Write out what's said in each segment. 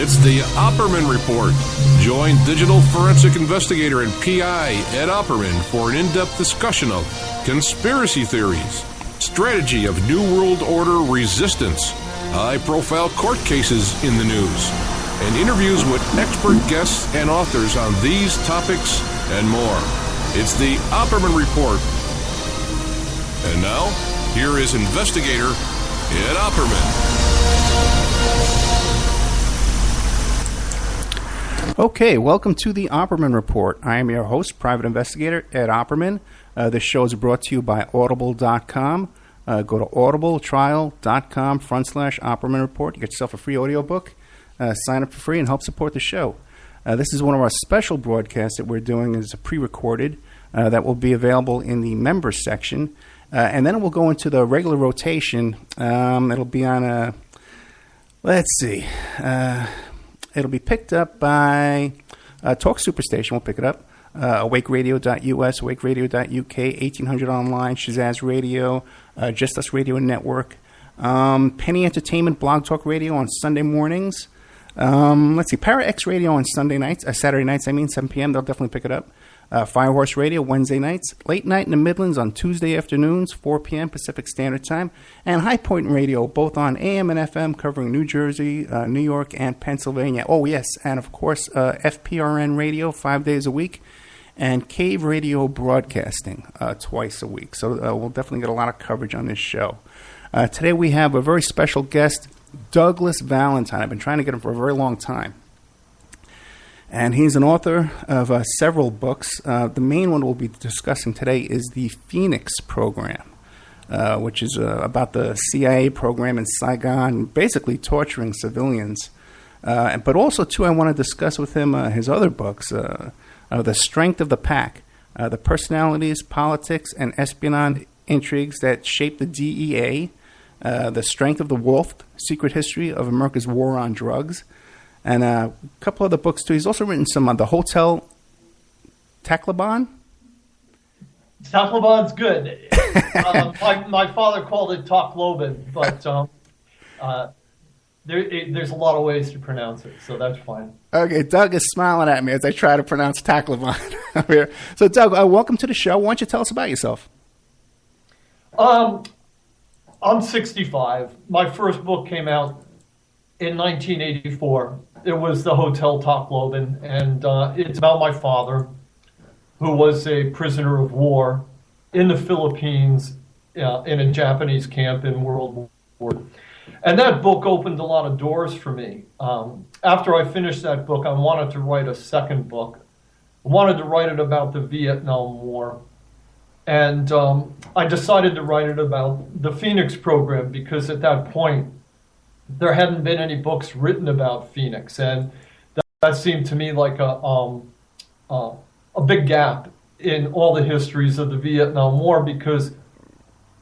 It's the Opperman Report. Join digital forensic investigator and PI Ed Opperman for an in-depth discussion of conspiracy theories, strategy of New World Order resistance, high-profile court cases in the news, and interviews with expert guests and authors on these topics and more. It's the Opperman Report. And now, here is investigator Ed Opperman. Okay, welcome to the Opperman Report. I am your host, private investigator Ed Opperman. This show is brought to you by Audible.com. Go to audibletrial.com/Opperman Report. You get yourself a free audiobook. Sign up for free and help support the show. This is one of our special broadcasts that we're doing as a pre-recorded that will be available in the members section. And then it will go into the regular rotation. It'll be on a, let's see, it'll be picked up by Talk Superstation. We'll pick it up. AwakeRadio.us, AwakeRadio.uk, 1800 Online, Shazaz Radio, Just Us Radio Network, Penny Entertainment, Blog Talk Radio on Sunday mornings. Let's see, Para X Radio on Saturday nights, 7 p.m. They'll definitely pick it up. Firehorse Radio Wednesday nights, Late Night in the Midlands on Tuesday afternoons, 4 p.m. Pacific Standard Time, and High Point Radio, both on AM and FM, covering New Jersey, New York, and Pennsylvania. Oh, yes, and of course, FPRN Radio 5 days a week, and Cave Radio Broadcasting twice a week. So we'll definitely get a lot of coverage on this show. Today we have a very special guest, Douglas Valentine. I've been trying to get him for a very long time. And he's an author of several books. The main one we'll be discussing today is the Phoenix program, which is about the CIA program in Saigon, basically torturing civilians. But also, too, I want to discuss with him his other books, The Strength of the Pack, the personalities, politics, and espionage intrigues that shaped the DEA, The Strength of the Wolf, Secret History of America's War on Drugs, and a couple other books, too. He's also written some on the Hotel Tacloban. Tacloban's good. My father called it Tacloban, but there's a lot of ways to pronounce it, so that's fine. Okay, Doug is smiling at me as I try to pronounce Tacloban here. So, Doug, welcome to the show. Why don't you tell us about yourself? I'm 65. My first book came out in 1984. It was the Hotel Tacloban, and it's about my father, who was a prisoner of war in the Philippines in a Japanese camp in World War. And that book opened a lot of doors for me. After I finished that book, I wanted to write a second book. I wanted to write it about the Vietnam War. And I decided to write it about the Phoenix program because at that point, there hadn't been any books written about Phoenix, and that seemed to me like a big gap in all the histories of the Vietnam War, because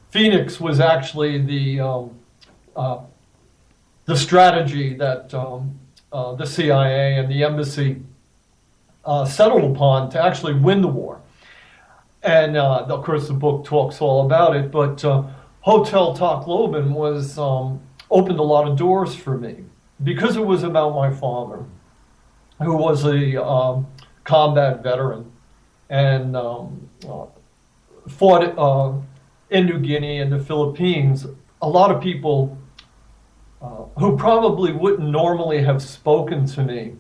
Phoenix was actually the strategy that the CIA and the embassy settled upon to actually win the war. And of course, the book talks all about it, but Hotel Tacloban was opened a lot of doors for me because it was about my father, who was a combat veteran and fought in New Guinea and the Philippines. A lot of people who probably wouldn't normally have spoken to me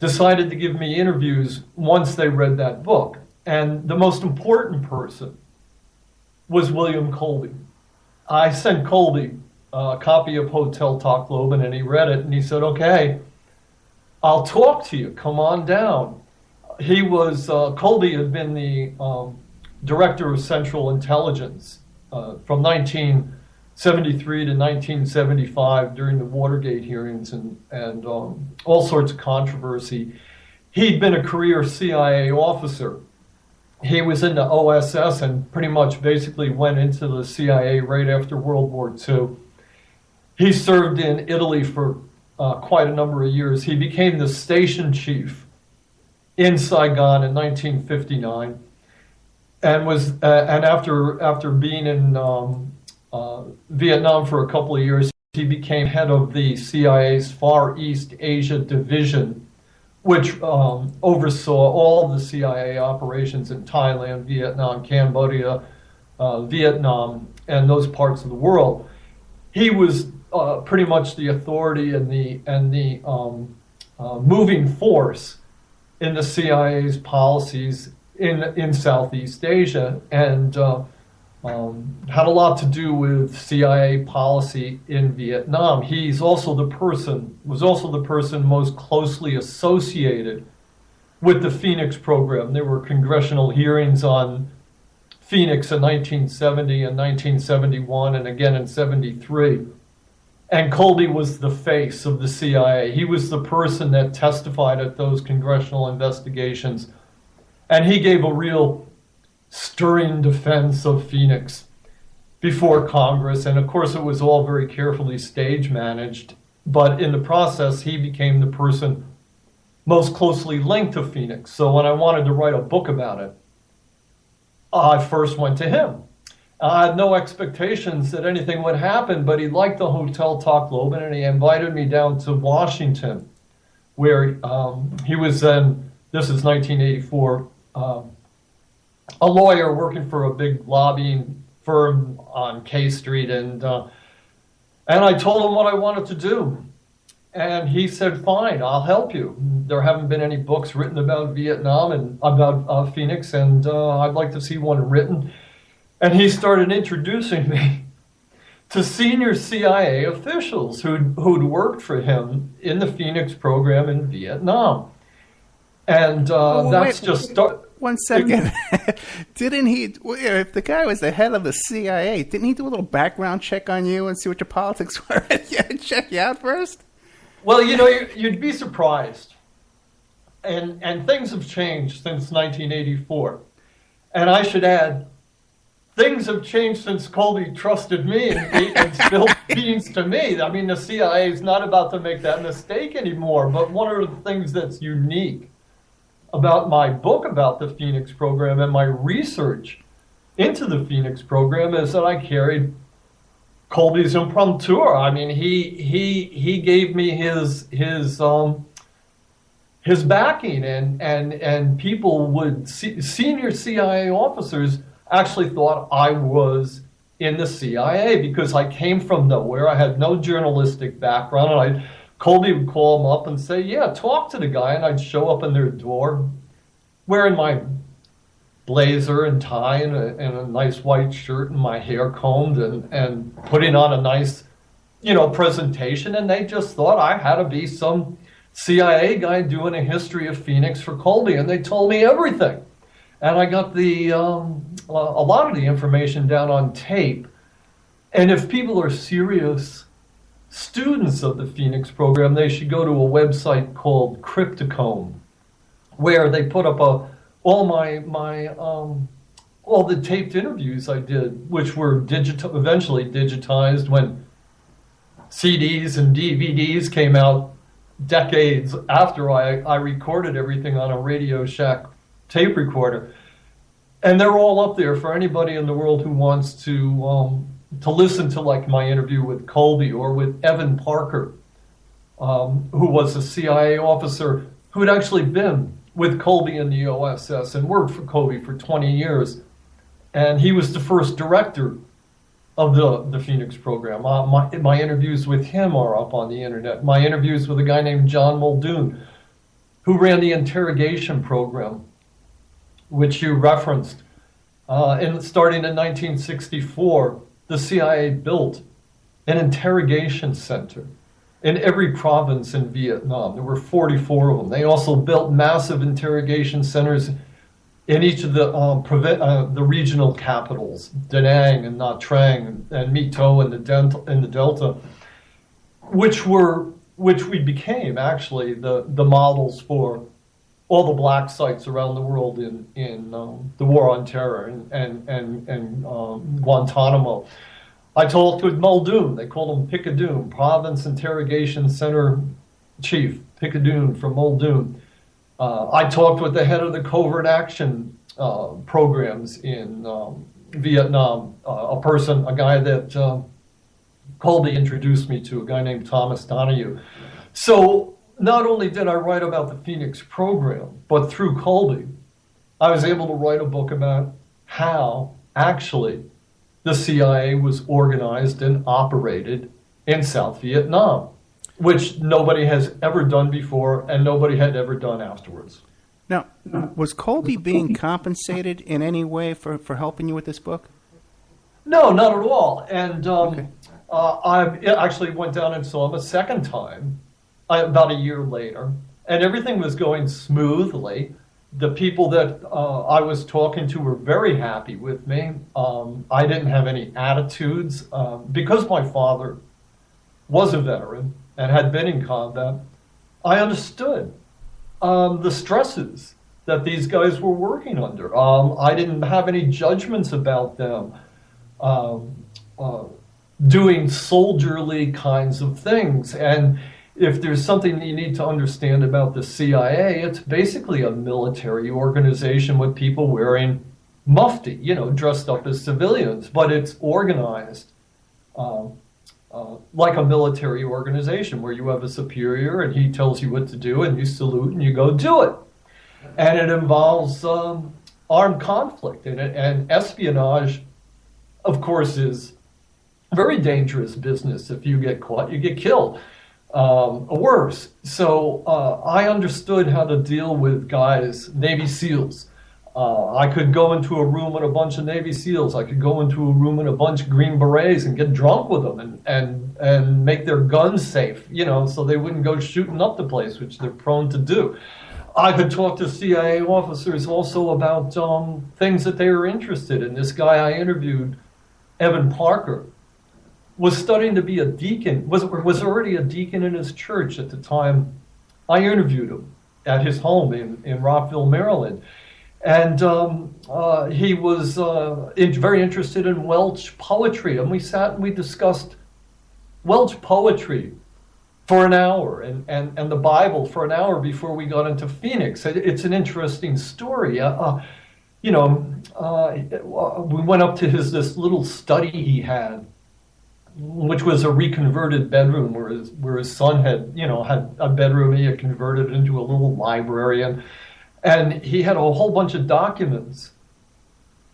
decided to give me interviews once they read that book. And the most important person was William Colby. I sent Colby a copy of Hotel Tacloban, and he read it, and he said, okay, I'll talk to you, come on down. He was, Colby had been the director of Central Intelligence from 1973 to 1975 during the Watergate hearings and all sorts of controversy. He'd been a career CIA officer. He was in the OSS and pretty much basically went into the CIA right after World War II. He served in Italy for quite a number of years. He became the station chief in Saigon in 1959, and was and after being in Vietnam for a couple of years, he became head of the CIA's Far East Asia Division, which oversaw all the CIA operations in Thailand, Vietnam, Cambodia, Vietnam, and those parts of the world. He was pretty much the authority and the moving force in the CIA's policies in Southeast Asia, and had a lot to do with CIA policy in Vietnam. Was also the person most closely associated with the Phoenix program. There were congressional hearings on Phoenix in 1970 and 1971, and again in 73. And Colby was the face of the CIA. He was the person that testified at those congressional investigations. And he gave a real stirring defense of Phoenix before Congress. And of course, it was all very carefully stage managed. But in the process, he became the person most closely linked to Phoenix. So when I wanted to write a book about it, I first went to him. I had no expectations that anything would happen, but he liked the Hotel Tacloban, and he invited me down to Washington, where he was then, this is 1984, a lawyer working for a big lobbying firm on K Street, and I told him what I wanted to do. And he said, fine, I'll help you. There haven't been any books written about Vietnam and about Phoenix, and I'd like to see one written. And he started introducing me to senior CIA officials who'd worked for him in the Phoenix program in Vietnam. And one second. Didn't he, if the guy was the head of the CIA, didn't he do a little background check on you and see what your politics were? Check you out first? Well, you'd be surprised. And things have changed since 1984. And I should add, things have changed since Colby trusted me and spilled beans to me. I mean, the CIA is not about to make that mistake anymore. But one of the things that's unique about my book about the Phoenix program and my research into the Phoenix program is that I carried Colby's imprimatur. I mean, he gave me his backing, and people senior CIA officers actually thought I was in the CIA because I came from nowhere. I had no journalistic background, and Colby would call him up and say, yeah, talk to the guy, and I'd show up in their door wearing my blazer and tie and a nice white shirt and my hair combed and putting on a nice, presentation, and they just thought I had to be some CIA guy doing a history of Phoenix for Colby, and they told me everything. And I got a lot of the information down on tape. And if people are serious students of the Phoenix program, they should go to a website called Crypticome, where they put up all the taped interviews I did, which were eventually digitized when CDs and DVDs came out decades after I recorded everything on a Radio Shack tape recorder. And they're all up there for anybody in the world who wants to listen to, like, my interview with Colby or with Evan Parker, who was a CIA officer who had actually been with Colby in the OSS and worked for Colby for 20 years. And he was the first director of the Phoenix program. My interviews with him are up on the internet. My interviews with a guy named John Muldoon, who ran the interrogation program, which you referenced. Starting in 1964, the CIA built an interrogation center in every province in Vietnam. There were 44 of them. They also built massive interrogation centers in each of the regional capitals, Da Nang and Nha Trang and My Tho in the Delta, which we became actually the models for all the black sites around the world in the War on Terror and Guantanamo. I talked with Muldoon. They called him Picadune, Province Interrogation Center Chief, Picadune from Muldoon. I talked with the head of the covert action programs in Vietnam, a guy that Colby introduced me to a guy named Thomas Donahue. So not only did I write about the Phoenix program, but through Colby, I was able to write a book about how actually the CIA was organized and operated in South Vietnam, which nobody has ever done before and nobody had ever done afterwards. Now, was Colby being compensated in any way for helping you with this book? No, not at all. And Okay. I actually went down and saw him a second time about a year later, and everything was going smoothly. The people that I was talking to were very happy with me. I didn't have any attitudes. Because my father was a veteran and had been in combat, I understood the stresses that these guys were working under. I didn't have any judgments about them doing soldierly kinds of things. And if there's something you need to understand about the CIA, it's basically a military organization with people wearing mufti, dressed up as civilians, but it's organized like a military organization where you have a superior and he tells you what to do and you salute and you go do it. And it involves armed conflict, and espionage, of course, is a very dangerous business. If you get caught, you get killed. Worse. So I understood how to deal with guys, Navy SEALs. I could go into a room with a bunch of Navy SEALs. I could go into a room with a bunch of Green Berets and get drunk with them and make their guns safe, so they wouldn't go shooting up the place, which they're prone to do. I could talk to CIA officers also about things that they were interested in. This guy I interviewed, Evan Parker, was studying to be a deacon, was already a deacon in his church at the time I interviewed him at his home in Rockville, Maryland. And he was very interested in Welsh poetry. And we sat and we discussed Welsh poetry for an hour and the Bible for an hour before we got into Phoenix. It's an interesting story. We went up to this little study he had, which was a reconverted bedroom where his son had a bedroom. He had converted it into a little library, and he had a whole bunch of documents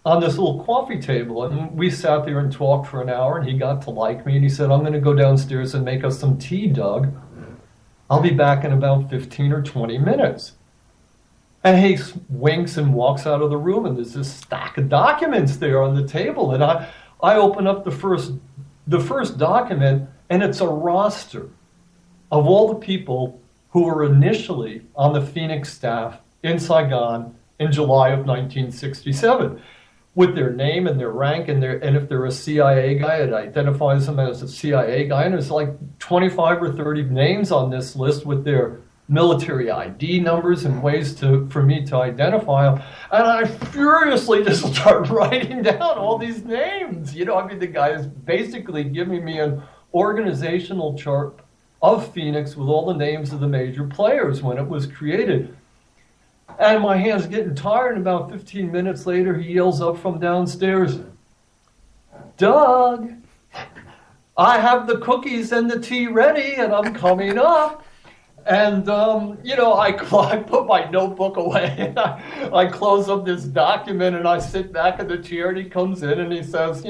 on this little coffee table. And we sat there and talked for an hour, and he got to like me, and he said, "I'm going to go downstairs and make us some tea, Doug. I'll be back in about 15 or 20 minutes." And he winks and walks out of the room, and there's this stack of documents there on the table. And I open up the first document, and it's a roster of all the people who were initially on the Phoenix staff in Saigon in July of 1967, with their name and their rank, and if they're a CIA guy, it identifies them as a CIA guy. And there's like 25 or 30 names on this list with their military ID numbers and ways for me to identify them. And I furiously just start writing down all these names. The guy is basically giving me an organizational chart of Phoenix with all the names of the major players when it was created. And my hand's getting tired, and about 15 minutes later, he yells up from downstairs, "Doug, I have the cookies and the tea ready, and I'm coming up." And, I put my notebook away, and I close up this document, and I sit back in the chair, and he comes in, and he says,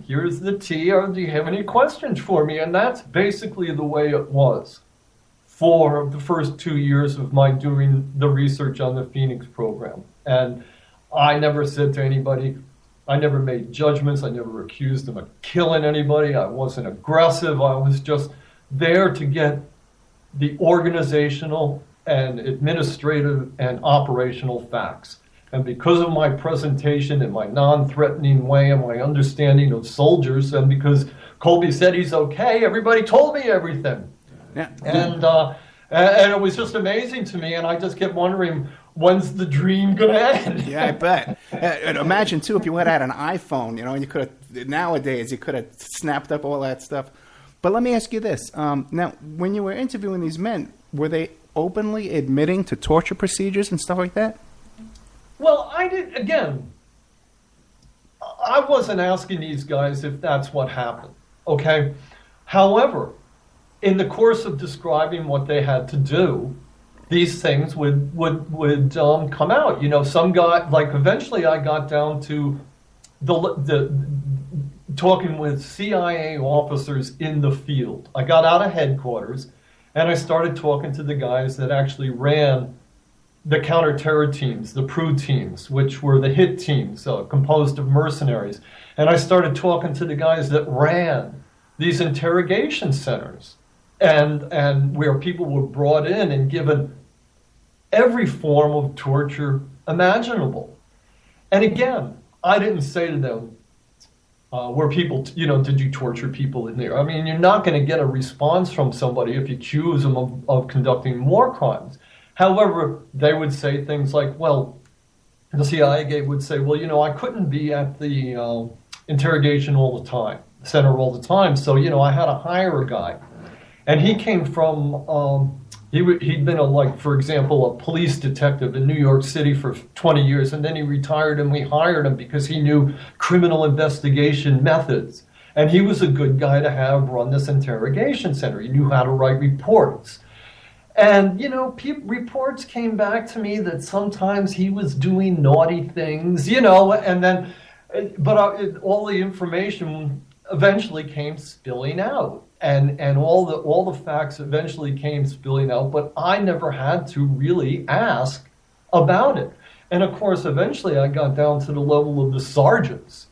here's the tea, or do you have any questions for me? And that's basically the way it was for the first 2 years of my doing the research on the Phoenix program. And I never said to anybody, I never made judgments, I never accused them of killing anybody, I wasn't aggressive, I was just there to get the organizational and administrative and operational facts. And because of my presentation and my non-threatening way and my understanding of soldiers, and because Colby said he's okay, everybody told me everything. Yeah. And it was just amazing to me, and I just kept wondering, when's the dream going to end? Yeah, I bet. And imagine, too, if you had an iPhone, and you could have, nowadays, you could have snapped up all that stuff. But let me ask you this. Now, when you were interviewing these men, were they openly admitting to torture procedures and stuff like that? Well, I wasn't asking these guys if that's what happened, okay? However, in the course of describing what they had to do, these things would come out. You know, some guy, like eventually I got down to the talking with CIA officers in the field. I got out of headquarters and I started talking to the guys that actually ran the counter-terror teams, the PRU teams, which were the hit teams composed of mercenaries. And I started talking to the guys that ran these interrogation centers and where people were brought in and given every form of torture imaginable. And again, I didn't say to them, were people, did you torture people in there? I mean, you're not going to get a response from somebody if you accuse them of conducting war crimes. However, they would say things like, well, the CIA would say, well, I couldn't be at the interrogation all the time, center all the time, so, I had to hire a guy. And he came from, he'd been, for example, a police detective in New York City for 20 years, and then he retired, and we hired him because he knew criminal investigation methods. And he was a good guy to have run this interrogation center. He knew how to write reports. And, reports came back to me that sometimes he was doing naughty things, and then, but all the information eventually came spilling out. And all the facts eventually came spilling out, but I never had to really ask about it. And of course, eventually I got down to the level of the sergeants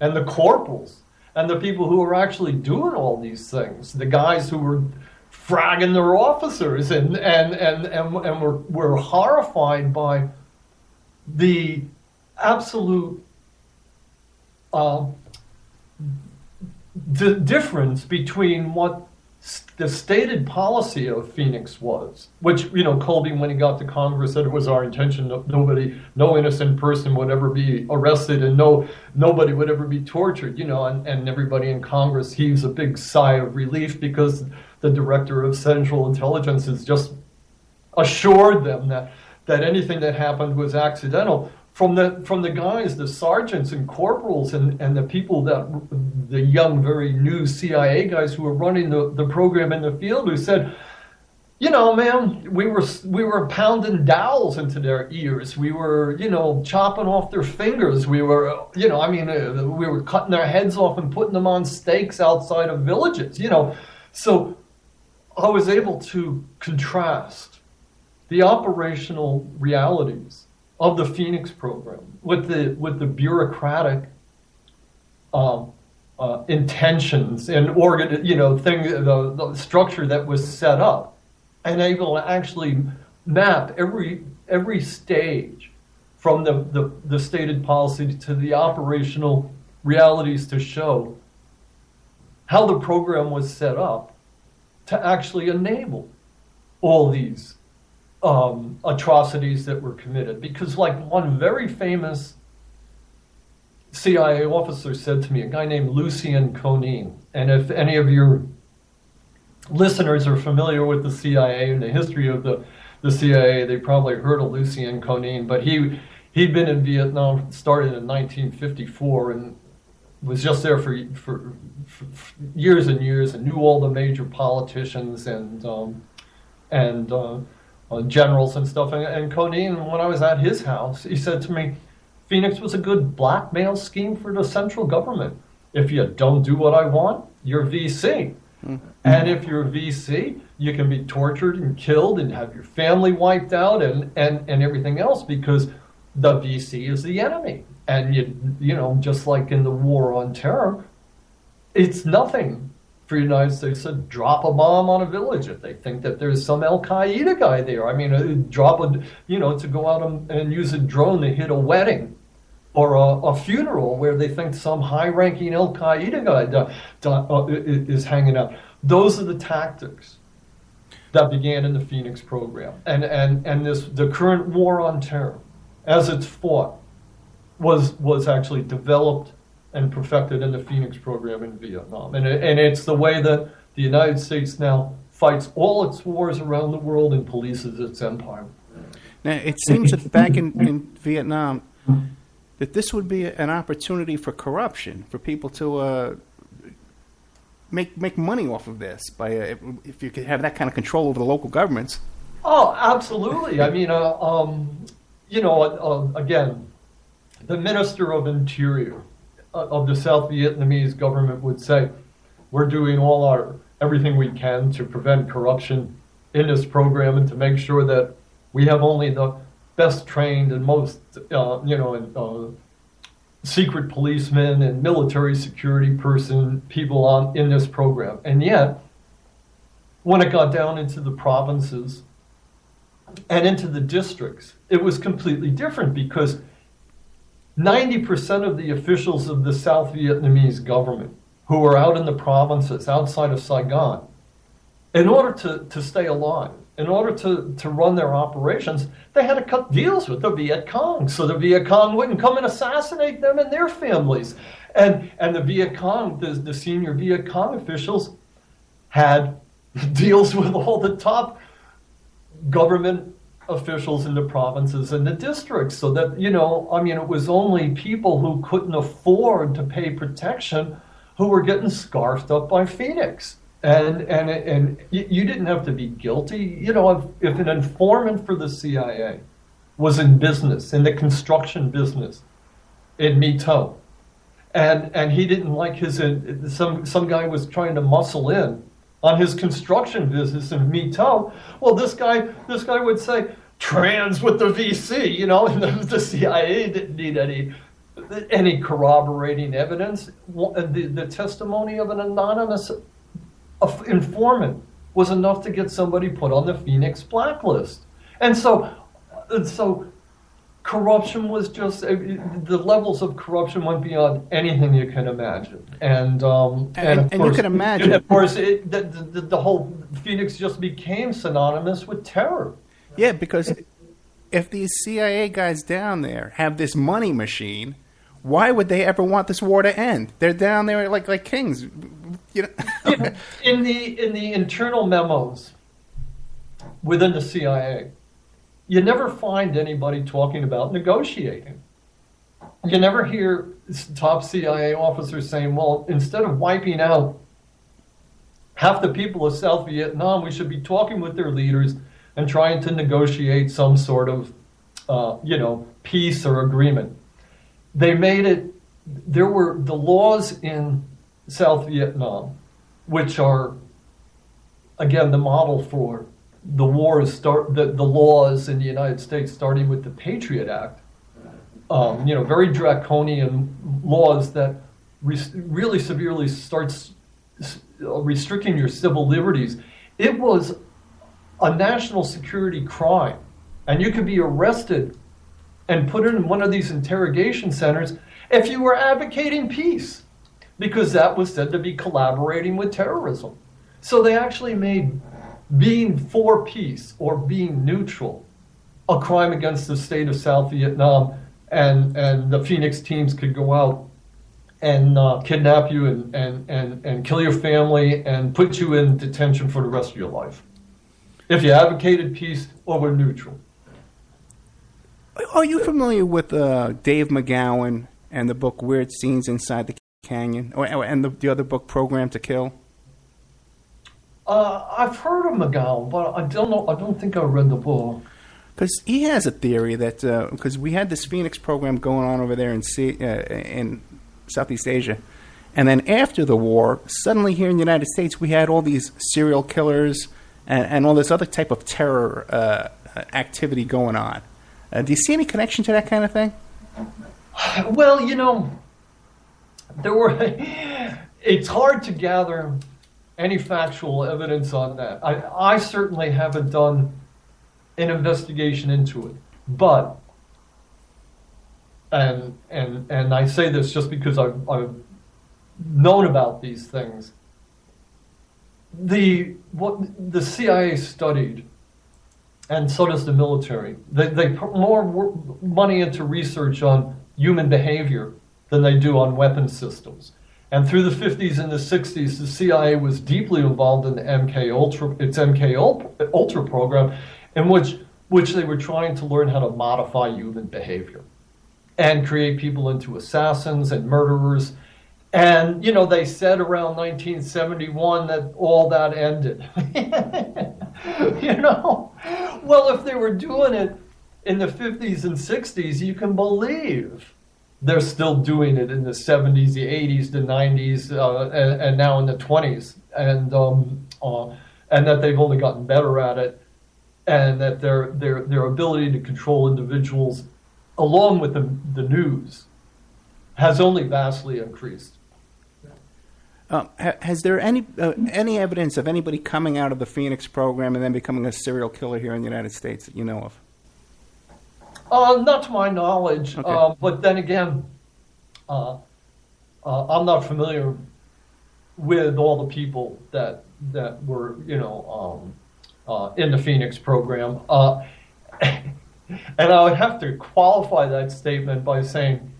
and the corporals and the people who were actually doing all these things, the guys who were fragging their officers and were horrified by the absolute the difference between what the stated policy of Phoenix was, which, Colby, when he got to Congress, said it was our intention that no innocent person would ever be arrested and nobody would ever be tortured, and everybody in Congress heaves a big sigh of relief because the director of Central Intelligence has just assured them that anything that happened was accidental. From the guys, the sergeants and corporals and the people the young, very new CIA guys who were running the program in the field, who said, man, we were pounding dowels into their ears. We were, chopping off their fingers. We were, we were cutting their heads off and putting them on stakes outside of villages, So I was able to contrast the operational realities of the Phoenix program with the bureaucratic intentions and the structure that was set up, and able to actually map every stage from the stated policy to the operational realities to show how the program was set up to actually enable all these atrocities that were committed. Because one very famous CIA officer said to me, a guy named Lucien Conein, and if any of your listeners are familiar with the CIA and the history of the CIA, they probably heard of Lucien Conein, but he'd been in Vietnam, started in 1954, and was just there for years and years, and knew all the major politicians and generals and stuff. And Conein, when I was at his house, he said to me, Phoenix was a good blackmail scheme for the central government. If you don't do what I want, you're VC. Mm-hmm. And if you're VC, you can be tortured and killed and have your family wiped out and everything else, because the VC is the enemy. And just like in the war on terror, it's nothing for the United States to drop a bomb on a village if they think that there's some Al Qaeda guy there. I mean, to go out and use a drone to hit a wedding or a funeral where they think some high-ranking Al Qaeda guy is hanging out. Those are the tactics that began in the Phoenix program, and the current war on terror, as it's fought, was actually developed and perfected in the Phoenix program in Vietnam. And it's the way that the United States now fights all its wars around the world and polices its empire. Now, it seems that back in Vietnam, that this would be an opportunity for corruption, for people to make money off of this by if you could have that kind of control over the local governments. Oh, absolutely. I mean, again, the Minister of Interior of the South Vietnamese government would say, we're doing everything we can to prevent corruption in this program and to make sure that we have only the best trained and most, secret policemen and military security people in this program. And yet, when it got down into the provinces and into the districts, it was completely different, because 90% of the officials of the South Vietnamese government who were out in the provinces outside of Saigon, in order to stay alive, in order to run their operations, they had to cut deals with the Viet Cong, so the Viet Cong wouldn't come and assassinate them and their families. And the Viet Cong, the senior Viet Cong officials, had deals with all the top government officials in the provinces and the districts, so that, it was only people who couldn't afford to pay protection who were getting scarfed up by Phoenix. And you didn't have to be guilty. If an informant for the CIA was in business, in the construction business in Viet Cong, and he didn't like some guy was trying to muscle in on his construction business in Viet Cong, well, this guy would say, trans with the VC, and the CIA didn't need any corroborating evidence. The testimony of an anonymous informant was enough to get somebody put on the Phoenix blacklist. And so corruption was just, the levels of corruption went beyond anything you can imagine. And of course, you can imagine, of course, the whole Phoenix just became synonymous with terror. Yeah, because if these CIA guys down there have this money machine, why would they ever want this war to end? They're down there like kings. In the internal memos within the CIA, you never find anybody talking about negotiating. You never hear top CIA officers saying, well, instead of wiping out half the people of South Vietnam, we should be talking with their leaders and trying to negotiate some sort of, peace or agreement. They made it, there were the laws in South Vietnam, which are, again, the model for the wars, the laws in the United States, starting with the Patriot Act. Very draconian laws that really severely starts restricting your civil liberties. It was a national security crime, and you could be arrested and put in one of these interrogation centers if you were advocating peace, because that was said to be collaborating with terrorism. So they actually made being for peace or being neutral a crime against the state of South Vietnam, and the Phoenix teams could go out and kidnap you and kill your family and put you in detention for the rest of your life if you advocated peace or were neutral. Are you familiar with Dave McGowan and the book Weird Scenes Inside the Canyon, and the other book Program to Kill? I've heard of McGowan, but I don't know. I don't think I read the book. Because he has a theory that because we had this Phoenix program going on over there in Southeast Asia, and then after the war, suddenly here in the United States, we had all these serial killers and all this other type of terror activity going on. Do you see any connection to that kind of thing? Well, it's hard to gather any factual evidence on that. I certainly haven't done an investigation into it, but and I say this just because I've known about these things. What the CIA studied, and so does the military. They put more money into research on human behavior than they do on weapon systems. And through the 50s and the 60s, the CIA was deeply involved in the MK Ultra program, in which they were trying to learn how to modify human behavior. and create people into assassins and murderers. And, they said around 1971 that all that ended. Well, if they were doing it in the 50s and 60s, you can believe they're still doing it in the 70s, the 80s, the 90s, and now in the 20s. And that they've only gotten better at it, and that their ability to control individuals, along with the news, has only vastly increased. Has there any evidence of anybody coming out of the Phoenix program and then becoming a serial killer here in the United States that you know of? Not to my knowledge, Okay. but then again, I'm not familiar with all the people that were, in the Phoenix program. And I would have to qualify that statement by saying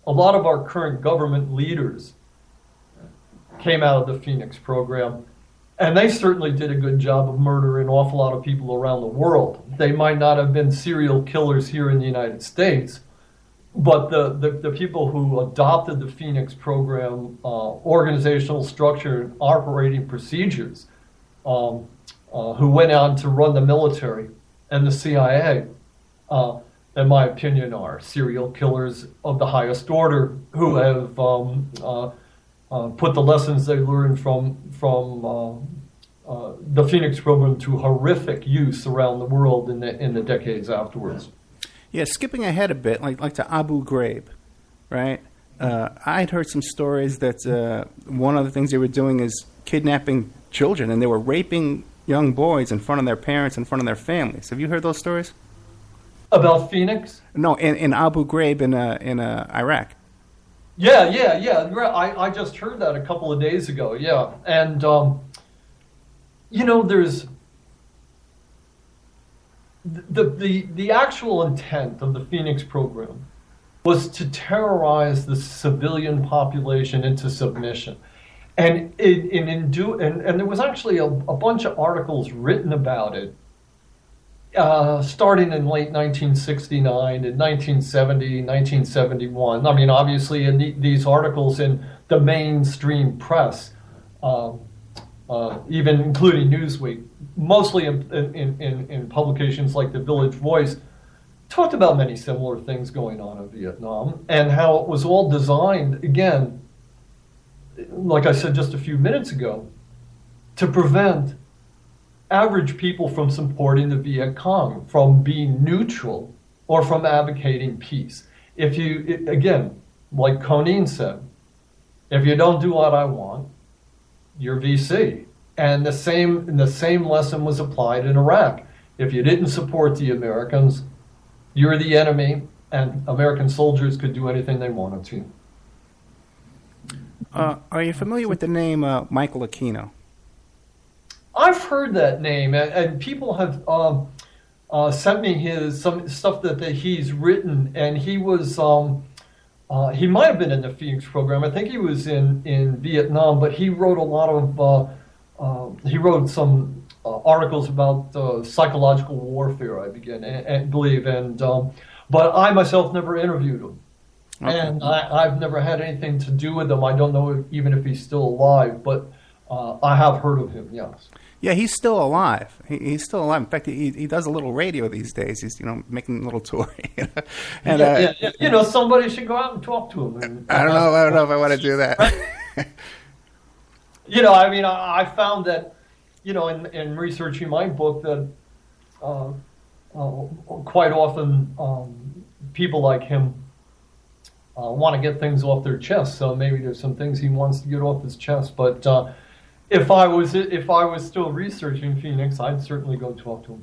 a lot of our current government leaders came out of the Phoenix program, and they certainly did a good job of murdering an awful lot of people around the world. They might not have been serial killers here in the United States, but the people who adopted the Phoenix program, organizational structure and operating procedures, who went on to run the military and the CIA, in my opinion, are serial killers of the highest order who have put the lessons they learned from the Phoenix program to horrific use around the world in the decades afterwards. Yeah, skipping ahead a bit, like to Abu Ghraib, right? I'd heard some stories that one of the things they were doing is kidnapping children, and they were raping young boys in front of their parents, in front of their families. Have you heard those stories? About Phoenix? No, in Abu Ghraib in Iraq. Yeah. I just heard that a couple of days ago. Yeah, and there's the actual intent of the Phoenix program was to terrorize the civilian population into submission, and there was actually a bunch of articles written about it. Starting in late 1969 and 1970, 1971. I mean, obviously, in these articles in the mainstream press, even including Newsweek, mostly in publications like the Village Voice, talked about many similar things going on in Vietnam and how it was all designed, again, like I said just a few minutes ago, to prevent average people from supporting the Viet Cong, from being neutral, or from advocating peace. If you, again, like Coneen said, if you don't do what I want, you're VC. And the same lesson was applied in Iraq. If you didn't support the Americans, you're the enemy, and American soldiers could do anything they wanted to. Are you familiar with the name Michael Aquino? I've heard that name, and people have sent me some stuff that he's written, and he was he might have been in the Phoenix program. I think he was in Vietnam, but he wrote a lot of he wrote some articles about psychological warfare, I believe, and but I myself never interviewed him. Okay. And I've never had anything to do with him. I don't know even if he's still alive, but I have heard of him, yes. Yeah, he's still alive. He's still alive. In fact, he does a little radio these days. He's making a little tour. And yeah. Somebody should go out and talk to him. I don't know if I want to do that. I found that, in researching my book that quite often people like him want to get things off their chest. So maybe there's some things he wants to get off his chest, but. If I was still researching Phoenix, I'd certainly go talk to him.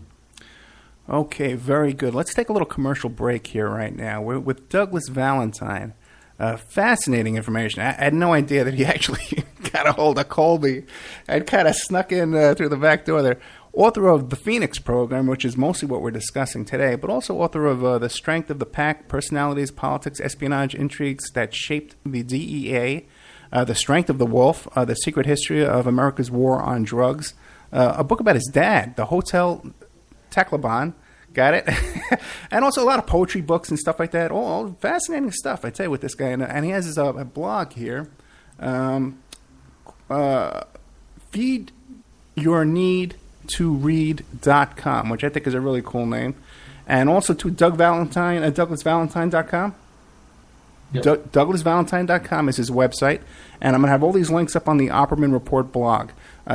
Okay, very good. Let's take a little commercial break here right now. We're with Douglas Valentine. Fascinating information. I had no idea that he actually got a hold of Colby and kind of snuck in through the back door there. Author of the Phoenix program, which is mostly what we're discussing today, but also author of The Strength of the Pack, Personalities, Politics, Espionage, Intrigues That Shaped the DEA, The Strength of the Wolf, The Secret History of America's War on Drugs, a book about his dad, the Hotel Tacloban, Got it? And also a lot of poetry books and stuff like that. All fascinating stuff, I tell you, with this guy. And he has his a blog here. feedyourneedtoread.com, which I think is a really cool name. And also to Doug Valentine, DouglasValentine.com. Yep. DouglasValentine.com is his website. And I'm going to have all these links up on the Opperman Report blog.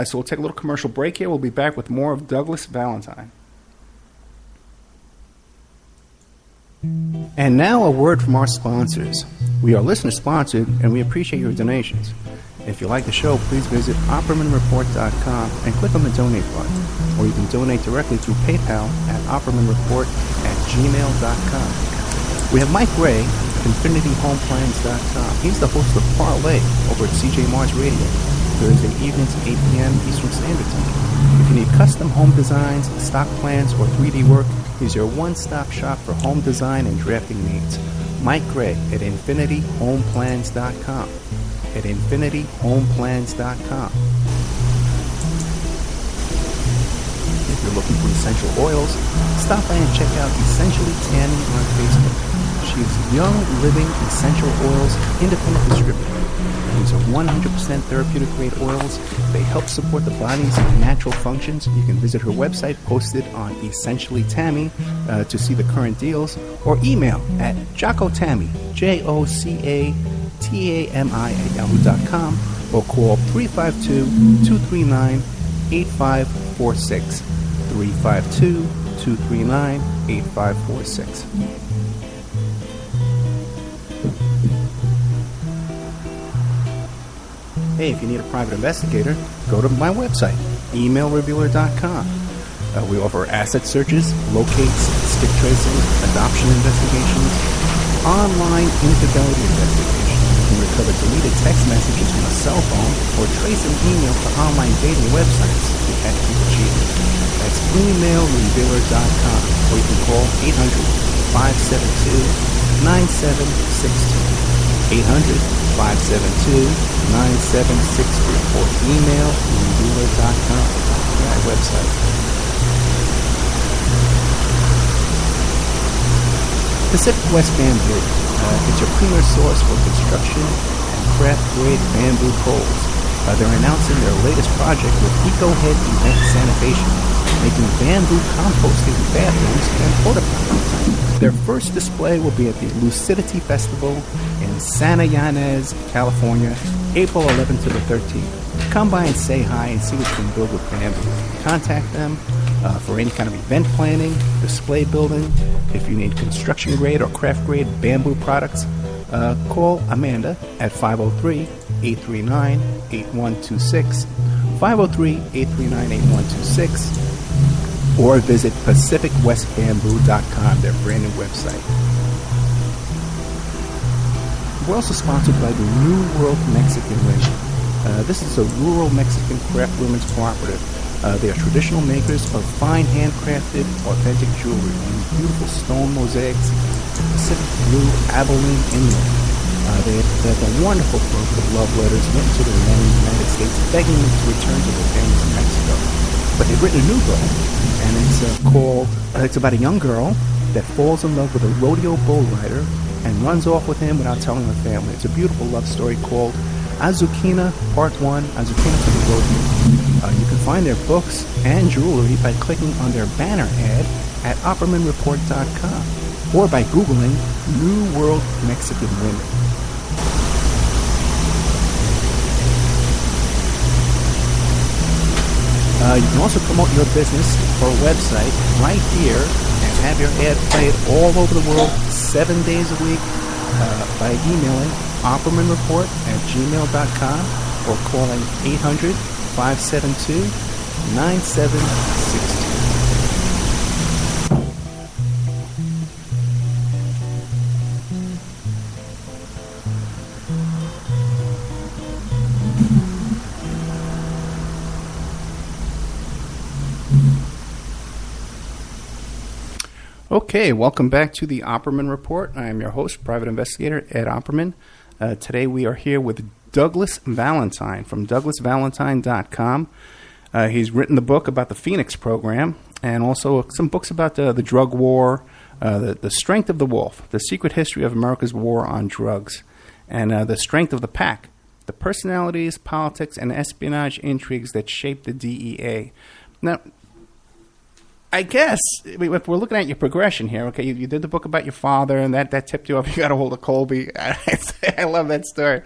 So we'll take a little commercial break here. We'll be back with more of Douglas Valentine. And now a word from our sponsors. We are listener-sponsored, and we appreciate your donations. If you like the show, please visit OppermanReport.com and click on the donate button. Or you can donate directly through PayPal at OppermanReport@gmail.com. We have Mike Gray of InfinityHomePlans.com. He's the host of Parlay over at CJ Mars Radio, Thursday evenings at 8 p.m. Eastern Standard Time. If you need custom home designs, stock plans, or 3D work, he's your one-stop shop for home design and drafting needs. Mike Gray at InfinityHomePlans.com. At InfinityHomePlans.com. If you're looking for essential oils, stop by and check out Essentially Tanning on Facebook. She's Young Living Essential Oils Independent Distributor. These are 100% therapeutic grade oils. They help support the body's natural functions. You can visit her website posted on Essentially Tammy to see the current deals, or email at Jocotami, JOCATAMI@yahoo.com, or call 352-239-8546. 352-239-8546. Hey, if you need a private investigator, go to my website, emailrevealer.com. We offer asset searches, locates, skip tracing, adoption investigations, online infidelity investigations. You can recover deleted text messages from a cell phone or trace an email to online dating websites if you had people cheating. That's emailrevealer.com, or you can call 800-572-9762. 800-572-9763, or email revealer.com, my website. Pacific West Bamboo. It's your premier source for construction and craft-grade bamboo poles. They're announcing their latest project with EcoHead Event Sanitation, making bamboo composting bathrooms and porta potties. Their first display will be at the Lucidity Festival in Santa Ynez, California, April 11th to the 13th. Come by and say hi and see what you can build with bamboo. Contact them for any kind of event planning, display building. If you need construction grade or craft grade bamboo products, call Amanda at 503-839-8126, 503-839-8126, or visit PacificWestBamboo.com, their brand new website. We're also sponsored by the New World Mexican Women. This is a rural Mexican craft women's cooperative. They are traditional makers of fine handcrafted, authentic jewelry and beautiful stone mosaics, Pacific blue Abilene inlay. They have a wonderful book of love letters written to their men in the United States, begging them to return to their families in Mexico. But they've written a new book, and it's about a young girl that falls in love with a rodeo bull rider and runs off with him without telling her family. It's a beautiful love story called Azucena Part 1, Azucena for the Rodeo. You can find their books and jewelry by clicking on their banner ad at OppermanReport.com or by Googling New World Mexican Women. You can also promote your business or website right here and have your ad played all over the world 7 days a week by emailing OppermanReport@gmail.com or calling 800-572-9762. Okay, welcome back to the Opperman Report. I am your host, Private Investigator Ed Opperman. Today we are here with Douglas Valentine from DouglasValentine.com. He's written the book about the Phoenix program, and also some books about the drug war, the strength of the wolf, the secret history of America's war on drugs, and the strength of the pack, the personalities, politics, and espionage intrigues that shape the DEA. Now, I guess if we're looking at your progression here, okay, you did the book about your father, and that tipped you off. You got a hold of Colby. I love that story.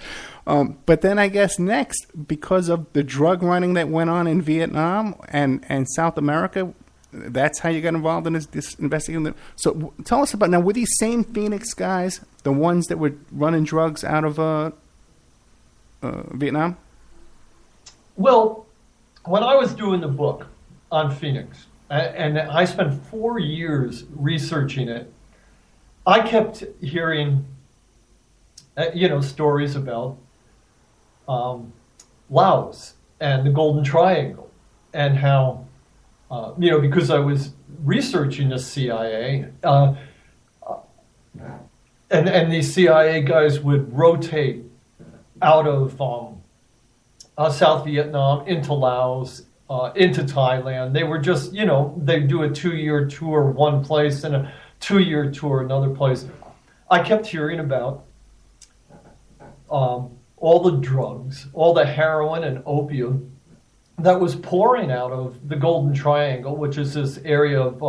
But then I guess next, because of the drug running that went on in Vietnam and South America, that's how you got involved in this investigating. So tell us about, now, were these same Phoenix guys the ones that were running drugs out of Vietnam? Well, when I was doing the book on Phoenix, and I spent 4 years researching it, I kept hearing, stories about Laos and the Golden Triangle, and how, because I was researching the CIA, and these CIA guys would rotate out of South Vietnam into Laos, into Thailand. They were just, they'd do a 2-year tour one place and a 2-year tour another place. I kept hearing about all the drugs, all the heroin and opium that was pouring out of the Golden Triangle, which is this area of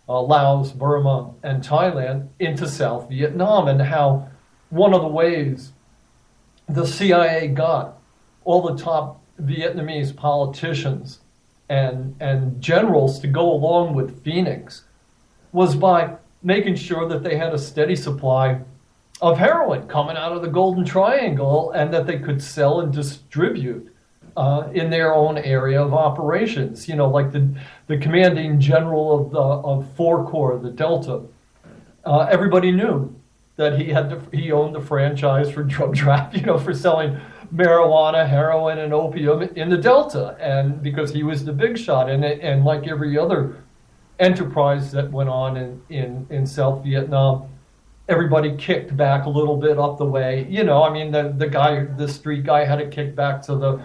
Laos, Burma, and Thailand, into South Vietnam, and how one of the ways the CIA got all the top Vietnamese politicians and generals to go along with Phoenix was by making sure that they had a steady supply of heroin coming out of the Golden Triangle, and that they could sell and distribute in their own area of operations. Like the commanding general of 4 Corps, the Delta, everybody knew that he owned the franchise for drug trafficking, for selling marijuana, heroin, and opium in the Delta, and because he was the big shot in it. And like every other enterprise that went on in South Vietnam, everybody kicked back a little bit up the way. The street guy had to kick back to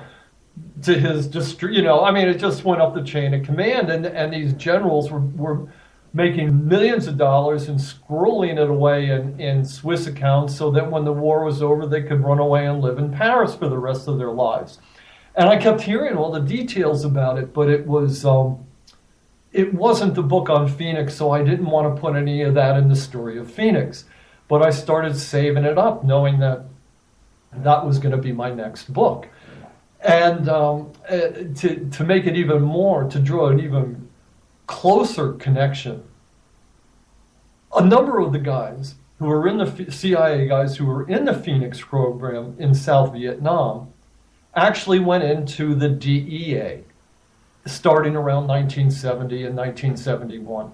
his district. It just went up the chain of command, and these generals were making millions of dollars and squirreling it away in Swiss accounts, so that when the war was over, they could run away and live in Paris for the rest of their lives. And I kept hearing all the details about it, but it wasn't the book on Phoenix, so I didn't want to put any of that in the story of Phoenix. But I started saving it up, knowing that was going to be my next book. And to make it even more, to draw an even closer connection, a number of the guys who were in the CIA guys who were in the Phoenix program in South Vietnam actually went into the DEA starting around 1970 and 1971.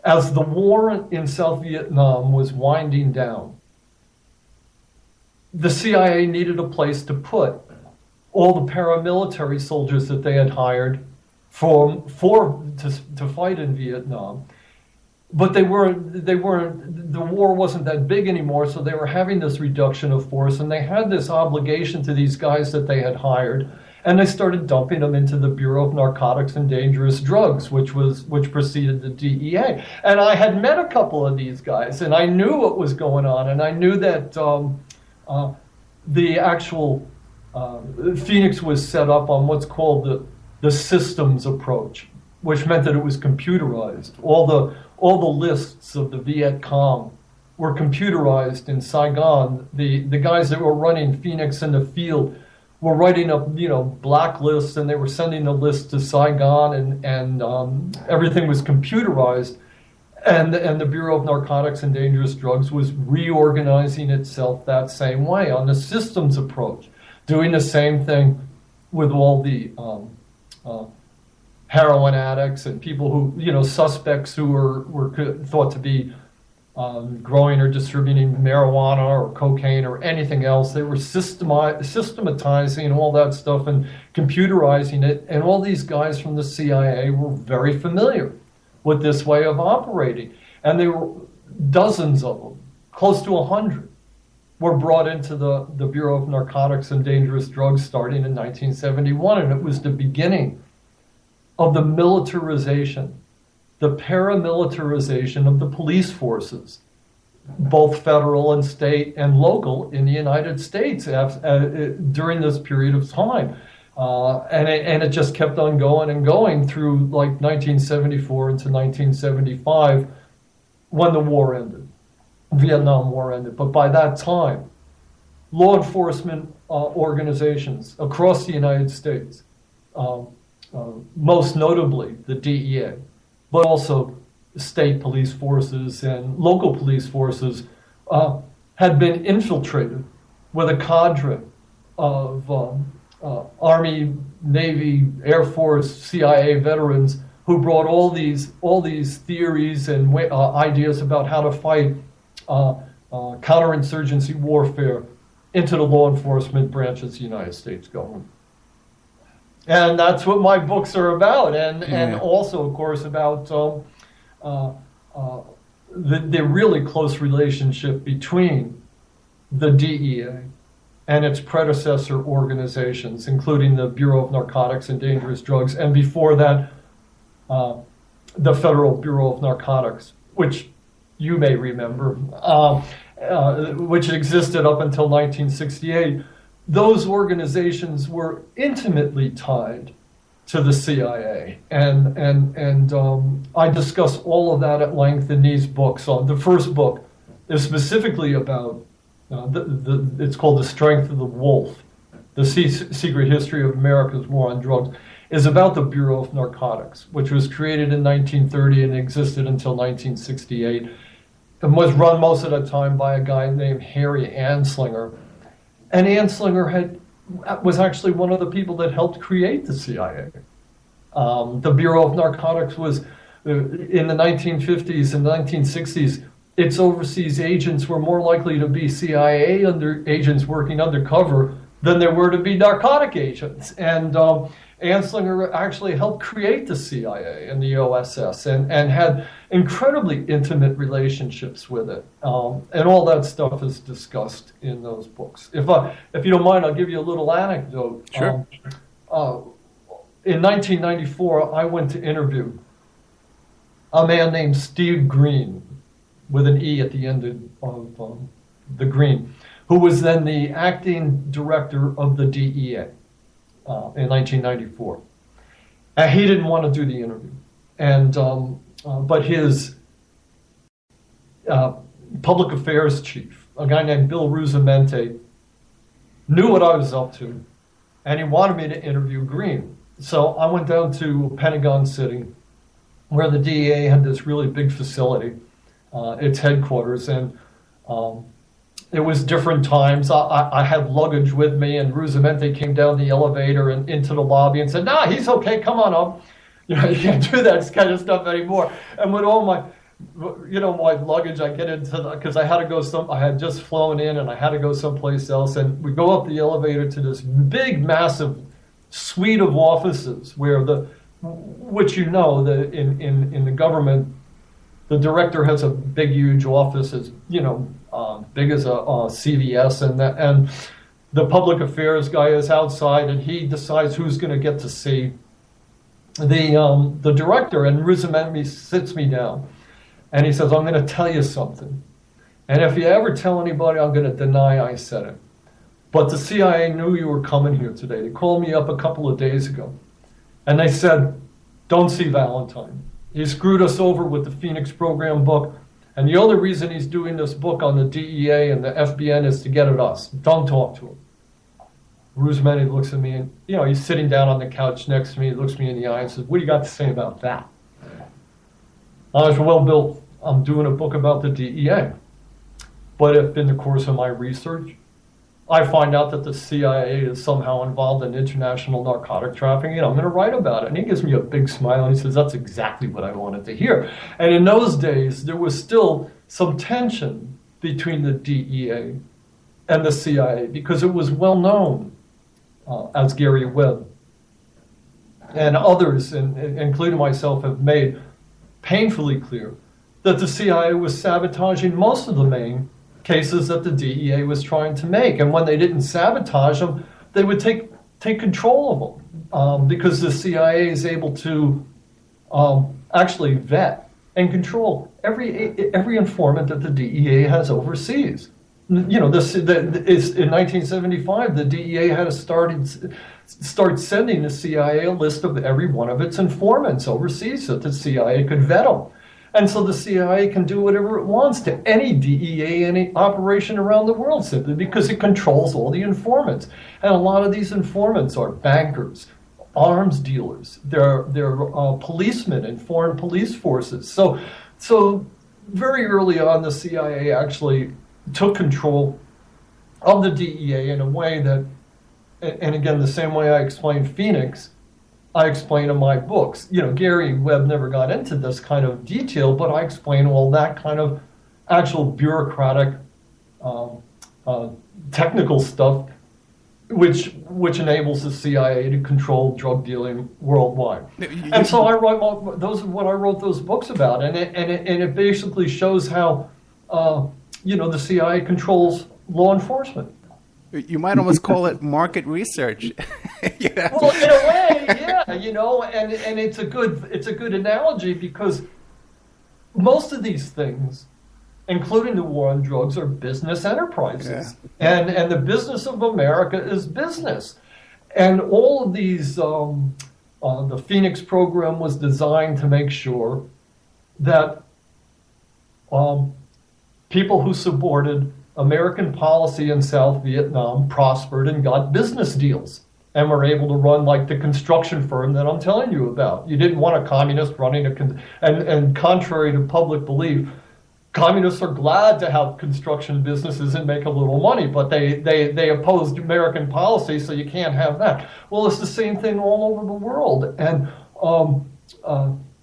As the war in South Vietnam was winding down, the CIA needed a place to put all the paramilitary soldiers that they had hired to fight in Vietnam. But the war wasn't that big anymore, so they were having this reduction of force, and they had this obligation to these guys that they had hired, and they started dumping them into the Bureau of Narcotics and Dangerous Drugs, which preceded the DEA. And I had met a couple of these guys, and I knew what was going on, and I knew that the actual Phoenix was set up on what's called the systems approach, which meant that it was computerized. All the lists of the Viet Cong were computerized in Saigon. The guys that were running Phoenix in the field were writing up, blacklists, and they were sending the list to Saigon, and everything was computerized. And the Bureau of Narcotics and Dangerous Drugs was reorganizing itself that same way on the systems approach, doing the same thing with all the heroin addicts and people who, suspects who were thought to be growing or distributing marijuana or cocaine or anything else. They were systematizing all that stuff and computerizing it. And all these guys from the CIA were very familiar with this way of operating. And there were dozens of them, close to 100, were brought into the Bureau of Narcotics and Dangerous Drugs starting in 1971. And it was the beginning of the militarization, the paramilitarization of the police forces, both federal and state and local in the United States during this period of time. And it just kept on going and going through like 1974 into 1975 when the war ended, Vietnam War ended. But by that time, law enforcement organizations across the United States, most notably the DEA, but also state police forces and local police forces, had been infiltrated with a cadre of Army, Navy, Air Force, CIA veterans who brought all these theories and ideas about how to fight counterinsurgency warfare into the law enforcement branches of the United States government. And that's what my books are about, and also, of course, about the really close relationship between the DEA and its predecessor organizations, including the Bureau of Narcotics and Dangerous Drugs, and before that, the Federal Bureau of Narcotics, which you may remember, which existed up until 1968. Those organizations were intimately tied to the CIA, and I discuss all of that at length in these books. The first book is specifically about it's called The Strength of the Wolf, the secret history of America's war on drugs, is about the Bureau of Narcotics, which was created in 1930 and existed until 1968, and was run most of the time by a guy named Harry Anslinger. And Anslinger was actually one of the people that helped create the CIA. The Bureau of Narcotics was, in the 1950s and 1960s, its overseas agents were more likely to be CIA agents working undercover than there were to be narcotic agents. And Anslinger actually helped create the CIA and the OSS and had incredibly intimate relationships with it. And all that stuff is discussed in those books. If you don't mind, I'll give you a little anecdote. Sure. In 1994, I went to interview a man named Steve Green, with an E at the end of the Green, who was then the acting director of the DEA in 1994. And he didn't want to do the interview. And but his public affairs chief, a guy named Bill Rusamente, knew what I was up to, and he wanted me to interview Green. So I went down to Pentagon City, where the DEA had this really big facility, its headquarters, and it was different times. I had luggage with me, and Rusamente came down the elevator and into the lobby and said, "Nah, he's okay, come on up." You know, you can't do that kind of stuff anymore. And with all my, my luggage, I get into because I had to go I had just flown in and I had to go someplace else, and we go up the elevator to this big, massive suite of offices where which in the government, the director has a big, huge office, as big as a CVS, and the public affairs guy is outside, and he decides who's going to get to see the director. And Rusamente sits me down, and he says, "I'm going to tell you something, and if you ever tell anybody, I'm going to deny I said it. But the CIA knew you were coming here today. They called me up a couple of days ago, and they said, don't see Valentine. He screwed us over with the Phoenix Program book, and the only reason he's doing this book on the DEA and the FBN is to get at us. Don't talk to him." Rusamente looks at me, and he's sitting down on the couch next to me. He looks me in the eye and says, "What do you got to say about that?" I said, "Well, Bill, I'm doing a book about the DEA. But if in the course of my research, I find out that the CIA is somehow involved in international narcotic trafficking, I'm going to write about it." And he gives me a big smile, and he says, "That's exactly what I wanted to hear." And in those days, there was still some tension between the DEA and the CIA, because it was well known, as Gary Webb and others, including myself, have made painfully clear, that the CIA was sabotaging most of the main cases that the DEA was trying to make. And when they didn't sabotage them, they would take take control of them, because the CIA is able to actually vet and control every informant that the DEA has overseas. You know, in 1975, the DEA had to start sending the CIA a list of every one of its informants overseas so that the CIA could vet them. And so the CIA can do whatever it wants to any DEA, any operation around the world, simply because it controls all the informants. And a lot of these informants are bankers, arms dealers, they're policemen in foreign police forces. So very early on, the CIA actually took control of the DEA in a way that, and again, the same way I explained Phoenix, I explain in my books. You know, Gary Webb never got into this kind of detail, but I explain all that kind of actual bureaucratic, technical stuff, which enables the CIA to control drug dealing worldwide. And so I write what I wrote those books about, and it basically shows how the CIA controls law enforcement. You might almost call it market research. Yeah. Well, in a way, yeah, and it's a good analogy, because most of these things, including the war on drugs, are business enterprises. Yeah. And the business of America is business. And all of these, the Phoenix program was designed to make sure that people who supported American policy in South Vietnam prospered and got business deals and were able to run like the construction firm that I'm telling you about. You didn't want a communist running and contrary to public belief, communists are glad to have construction businesses and make a little money, but they opposed American policy, so you can't have that. Well, it's the same thing all over the world. And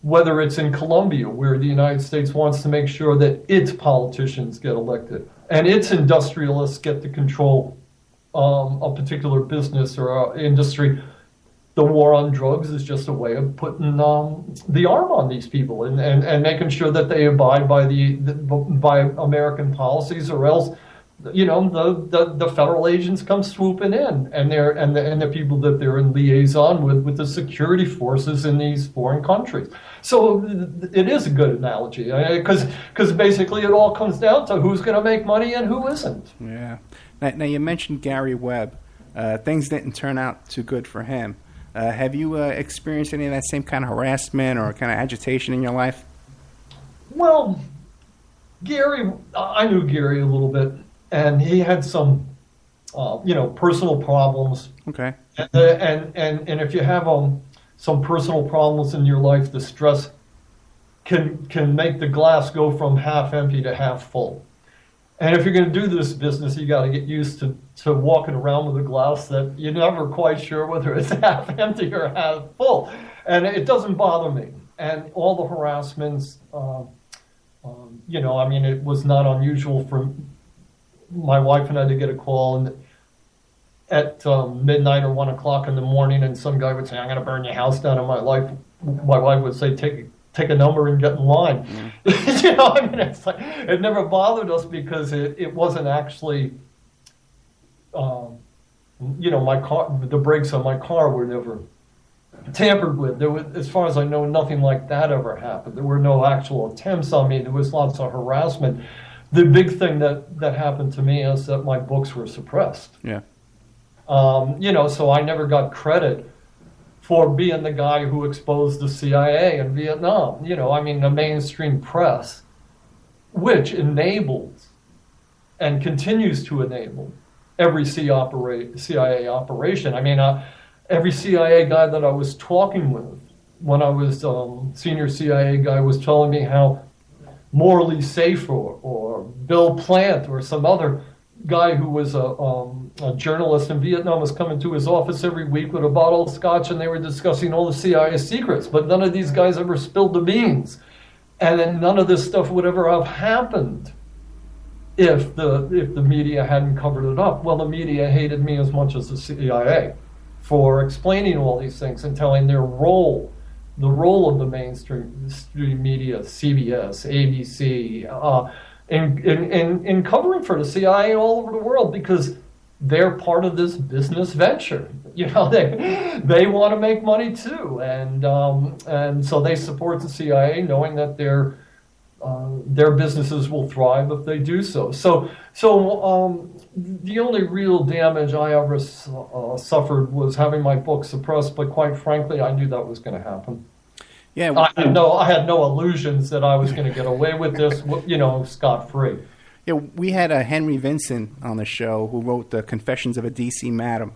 whether it's in Colombia, where the United States wants to make sure that its politicians get elected and its industrialists get to control a particular business or industry, the war on drugs is just a way of putting the arm on these people and making sure that they abide by American policies, or else, the federal agents come swooping in, and the people that they're in liaison with the security forces in these foreign countries. So it is a good analogy, because basically it all comes down to who's going to make money and who isn't. Yeah. Now you mentioned Gary Webb. Things didn't turn out too good for him. Have you experienced any of that same kind of harassment or kind of agitation in your life? Well, I knew Gary a little bit, and he had some, personal problems. Okay. And if you have some personal problems in your life, the stress can make the glass go from half empty to half full. And if you're going to do this business, you got to get used to walking around with a glass that you're never quite sure whether it's half empty or half full. And it doesn't bother me. And all the harassments, it was not unusual for my wife and I to get a call at midnight or 1 o'clock in the morning, and some guy would say, "I'm going to burn your house down." And my wife would say, take a number and get in line. Mm. It's like, it never bothered us, because it wasn't actually, my car, the brakes on my car were never tampered with. There was, as far as I know, nothing like that ever happened. There were no actual attempts on me. There was lots of harassment. The big thing that happened to me is that my books were suppressed. Yeah. So I never got credit for being the guy who exposed the CIA in Vietnam. The mainstream press, which enables and continues to enable every CIA operation. Every CIA guy that I was talking with when I was senior CIA guy was telling me how Morley Safer or Bill Plant or some other guy who was a journalist in Vietnam was coming to his office every week with a bottle of scotch, and they were discussing all the CIA secrets. But none of these guys ever spilled the beans, and then none of this stuff would ever have happened if the media hadn't covered it up. Well, the media hated me as much as the CIA for explaining all these things and telling their role. The role of the mainstream media, CBS, ABC, in covering for the CIA all over the world, because they're part of this business venture. They want to make money too, and so they support the CIA, knowing that their businesses will thrive if they do so. So the only real damage I ever suffered was having my book suppressed. But quite frankly, I knew that was going to happen. Yeah, I had no illusions that I was going to get away with this, scot-free. Yeah, we had Henry Vincent on the show who wrote the Confessions of a D.C. Madam.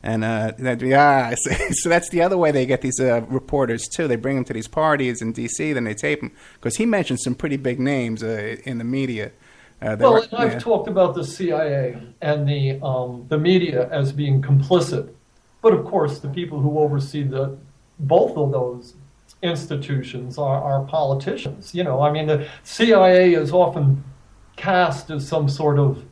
And so that's the other way they get these reporters, too. They bring them to these parties in D.C., then they tape them. Because he mentioned some pretty big names in the media. I've talked about the CIA and the media as being complicit. But, of course, the people who oversee both of those institutions are politicians. The CIA is often cast as some sort of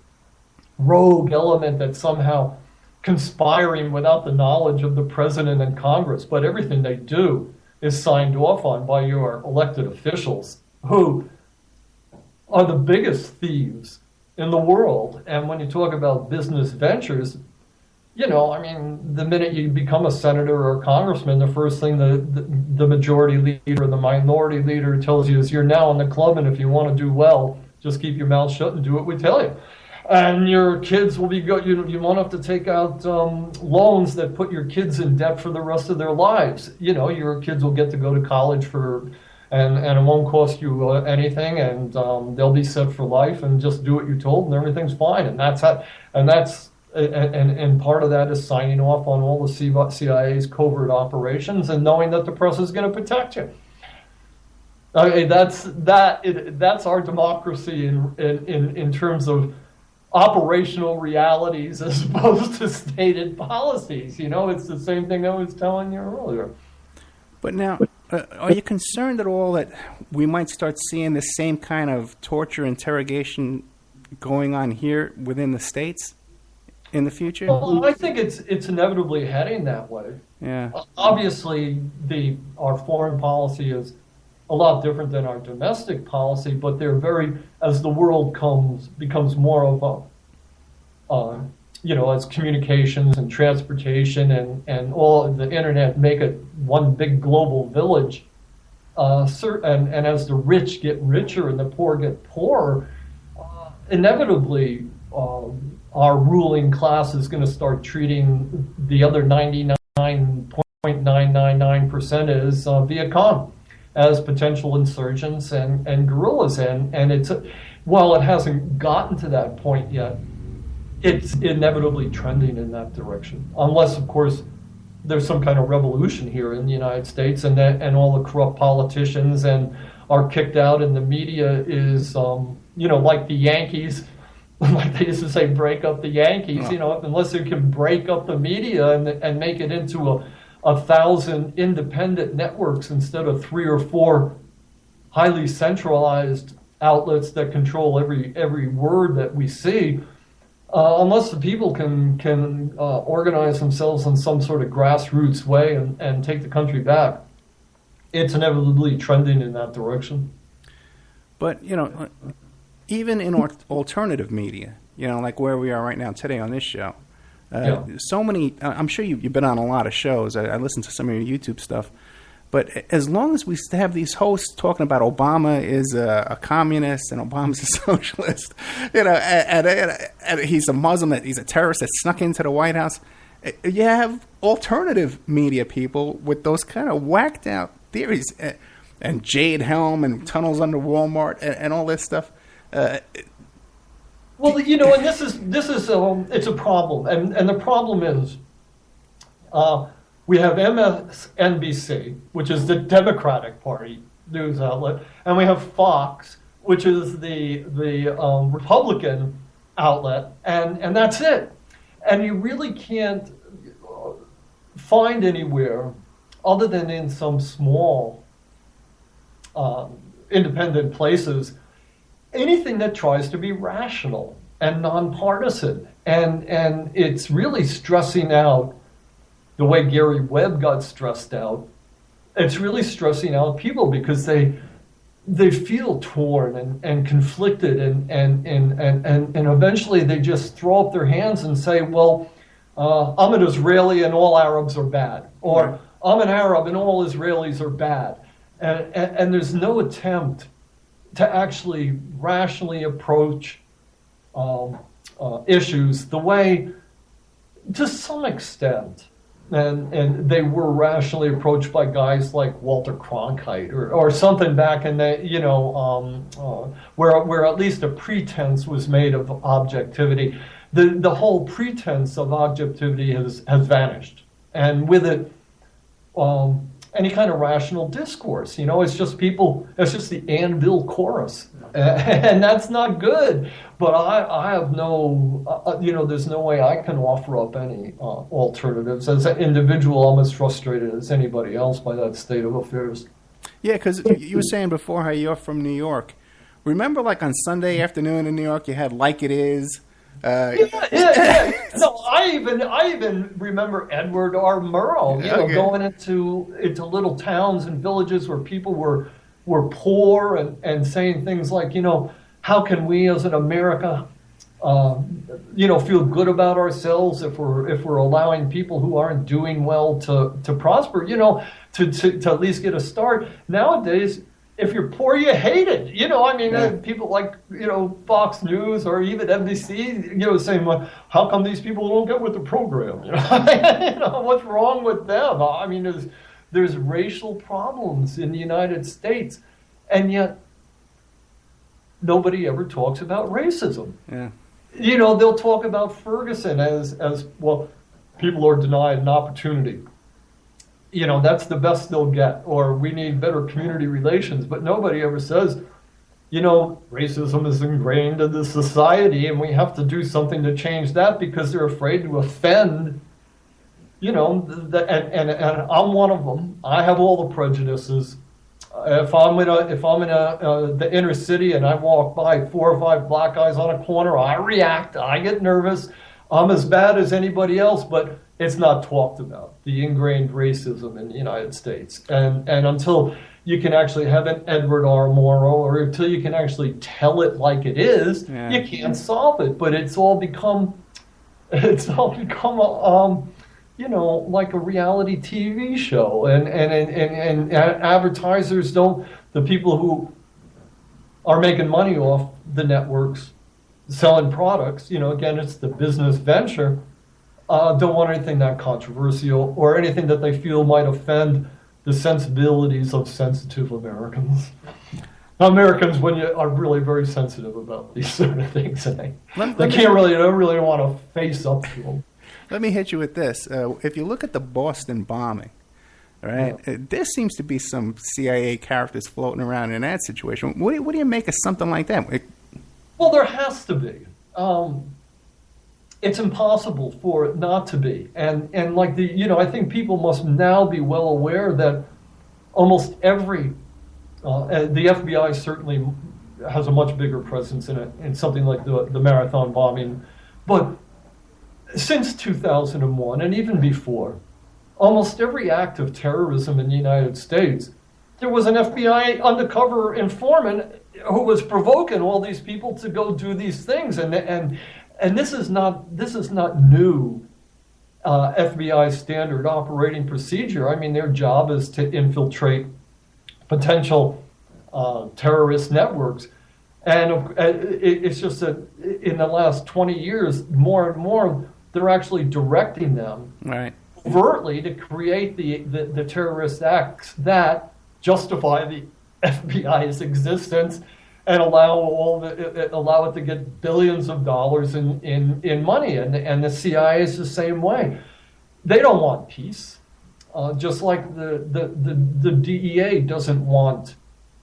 rogue element that somehow conspiring without the knowledge of the president and Congress, but everything they do is signed off on by your elected officials, who are the biggest thieves in the world. And when you talk about business ventures, the minute you become a senator or a congressman, the first thing the majority leader or the minority leader tells you is you're now in the club, and if you want to do well, just keep your mouth shut and do what we tell you. And your kids will be you won't have to take out loans that put your kids in debt for the rest of their lives. Your kids will get to go to college and it won't cost you anything, and they'll be set for life, and just do what you're told, and everything's fine. And and part of that is signing off on all the CIA's covert operations and knowing that the press is going to protect you. That's our democracy in terms of operational realities as opposed to stated policies. It's the same thing I was telling you earlier. But now, are you concerned at all that we might start seeing the same kind of torture interrogation going on here within the States in the future? Well, I think it's inevitably heading that way. Yeah. Obviously, our foreign policy is a lot different than our domestic policy, but they're as the world becomes more of as communications and transportation and all of the internet make it one big global village, and as the rich get richer and the poor get poorer, inevitably our ruling class is going to start treating the other 99.999% as Viet Cong, as potential insurgents and guerrillas. And it's, while it hasn't gotten to that point yet, it's inevitably trending in that direction. Unless, of course, there's some kind of revolution here in the United States, and all the corrupt politicians are kicked out, and the media is, like the Yankees, like they used to say, break up the Yankees. Unless you can break up the media and make it into 1,000 independent networks instead of 3 or 4 highly centralized outlets that control every word that we see. Unless the people can organize themselves in some sort of grassroots way and take the country back, it's inevitably trending in that direction. But, even in alternative media, like where we are right now today on this show, so many, I'm sure you've been on a lot of shows. I listened to some of your YouTube stuff. But as long as we have these hosts talking about Obama is a communist and Obama's a socialist, and he's a Muslim, he's a terrorist that snuck into the White House, you have alternative media people with those kind of whacked out theories, and Jade Helm and tunnels under Walmart and all this stuff. Well, and this is it's a problem, and the problem is we have MSNBC, which is the Democratic Party news outlet, and we have Fox, which is the Republican outlet, and that's it. And you really can't find anywhere other than in some small independent places anything that tries to be rational and nonpartisan. And it's really stressing out the way Gary Webb got stressed out. It's really stressing out people because they feel torn and conflicted and eventually they just throw up their hands and say, well, I'm an Israeli and all Arabs are bad, or I'm an Arab and all Israelis are bad. And there's no attempt to actually rationally approach issues the way, to some extent, and they were rationally approached by guys like Walter Cronkite or something back in the, where at least a pretense was made of objectivity. The whole pretense of objectivity has vanished, and with it, any kind of rational discourse. It's just the anvil chorus, and that's not good. But I have no, there's no way I can offer up any alternatives. As an individual, I'm as frustrated as anybody else by that state of affairs. Yeah, because you were saying before how you're from New York. Remember, like on Sunday afternoon in New York, you had Like It Is. Yeah. No, I even remember Edward R. Murrow, going into little towns and villages where people were poor and saying things like, how can we as an America, feel good about ourselves if we're allowing people who aren't doing well to prosper, to at least get a start. Nowadays, if you're poor, you hate it. People like, Fox News or even NBC, saying, well, how come these people don't get with the program? What's wrong with them? There's racial problems in the United States, and yet nobody ever talks about racism. Yeah. They'll talk about Ferguson as well, people are denied an opportunity. That's the best they'll get, or we need better community relations. But nobody ever says, racism is ingrained in the society and we have to do something to change that because they're afraid to offend, and I'm one of them. I have all the prejudices. If I'm in the inner city and I walk by 4 or 5 black guys on a corner, I react, I get nervous. I'm as bad as anybody else, but it's not talked about, the ingrained racism in the United States. And until you can actually have an Edward R. Murrow, or until you can actually tell it like it is, you can't solve it. But it's all become like a reality TV show. And advertisers the people who are making money off the networks selling products, again, it's the business venture, don't want anything that controversial or anything that they feel might offend the sensibilities of sensitive Americans. Americans, are really very sensitive about these sort of things, and they don't really want to face up to them. Let me hit you with this. If you look at the Boston bombing, right, there seems to be some CIA characters floating around in that situation. What do you make of something like that? Well, there has to be. It's impossible for it not to be. And like I think people must now be well aware that almost every, the FBI certainly has a much bigger presence in something like the Marathon bombing. But since 2001 and even before, almost every act of terrorism in the United States, there was an FBI undercover informant who was provoking all these people to go do these things, and this is not new FBI standard operating procedure. Their job is to infiltrate potential terrorist networks, and it's just that in the last 20 years, more and more, they're actually directing them overtly to create the terrorist acts that justify the FBI's existence and allow it to get billions of dollars in money, and the CIA is the same way. They don't want peace, just like the DEA doesn't want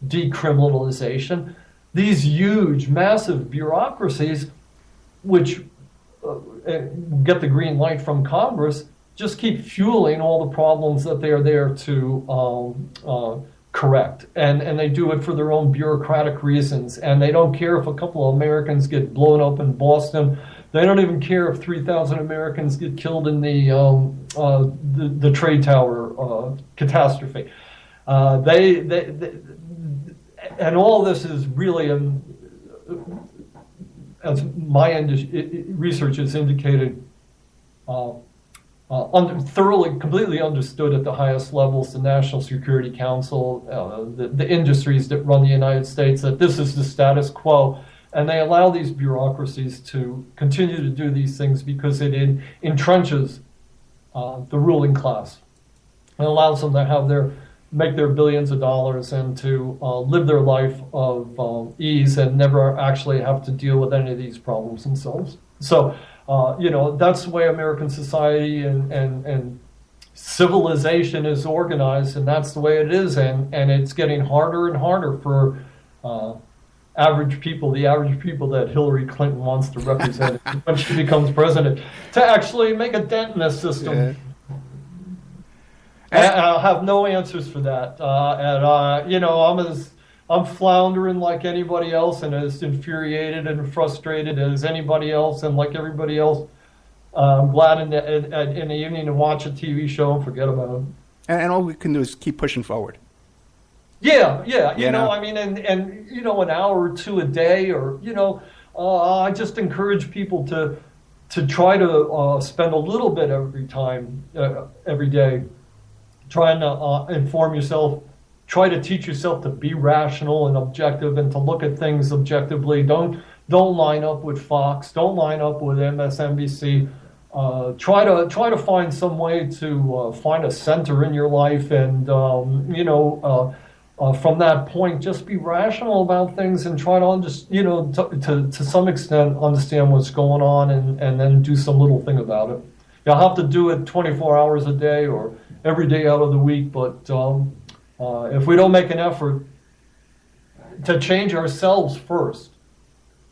decriminalization. These huge, massive bureaucracies, which get the green light from Congress, just keep fueling all the problems that they are there to correct, and they do it for their own bureaucratic reasons, and they don't care if a couple of Americans get blown up in Boston. They don't even care if 3,000 Americans get killed in the trade tower catastrophe. And all this is really, as my research has indicated, thoroughly, completely understood at the highest levels, the National Security Council, the industries that run the United States, that this is the status quo. And they allow these bureaucracies to continue to do these things because it entrenches the ruling class. It allows them to make their billions of dollars and to live their life of ease and never actually have to deal with any of these problems themselves. So, that's the way American society and civilization is organized, and that's the way it is. And it's getting harder and harder for the average people that Hillary Clinton wants to represent when she becomes president, to actually make a dent in this system. Yeah. And I'll have no answers for that. I'm floundering like anybody else, and as infuriated and frustrated as anybody else, and like everybody else, I'm glad in the evening to watch a TV show and forget about it. And all we can do is keep pushing forward. Yeah. You know, I mean, and an hour or two a day, or I just encourage people to try to spend a little bit every day, trying to inform yourself. Try to teach yourself to be rational and objective, and to look at things objectively. Don't line up with Fox. Don't line up with MSNBC. Try to find some way to find a center in your life, and from that point, just be rational about things and try to to some extent understand what's going on, and then do some little thing about it. You'll have to do it 24 hours a day or every day out of the week, but if we don't make an effort to change ourselves first,